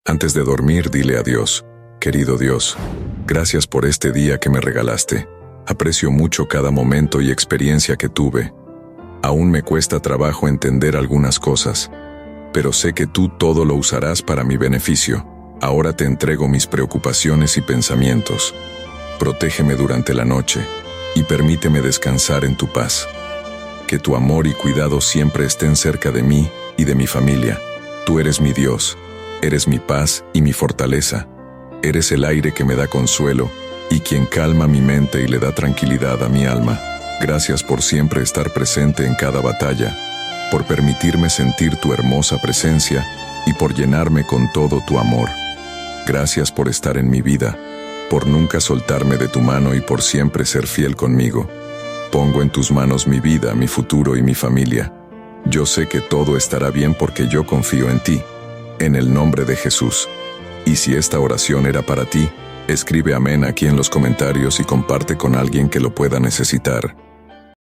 Antes de dormir, dile a Dios: querido Dios, gracias por este día que me regalaste. Aprecio mucho cada momento y experiencia que tuve. Aún me cuesta trabajo entender algunas cosas, pero sé que tú todo lo usarás para mi beneficio. Ahora te entrego mis preocupaciones y pensamientos. Protégeme durante la noche y permíteme descansar en tu paz. Que tu amor y cuidado siempre estén cerca de mí y de mi familia. Tú eres mi Dios, eres mi paz y mi fortaleza. Eres el aire que me da consuelo y quien calma mi mente y le da tranquilidad a mi alma. Gracias por siempre estar presente en cada batalla, por permitirme sentir tu hermosa presencia y por llenarme con todo tu amor. Gracias por estar en mi vida, por nunca soltarme de tu mano y por siempre ser fiel conmigo. Pongo en tus manos mi vida, mi futuro y mi familia. Yo sé que todo estará bien porque yo confío en ti, en el nombre de Jesús. Y si esta oración era para ti, escribe amén aquí en los comentarios y comparte con alguien que lo pueda necesitar.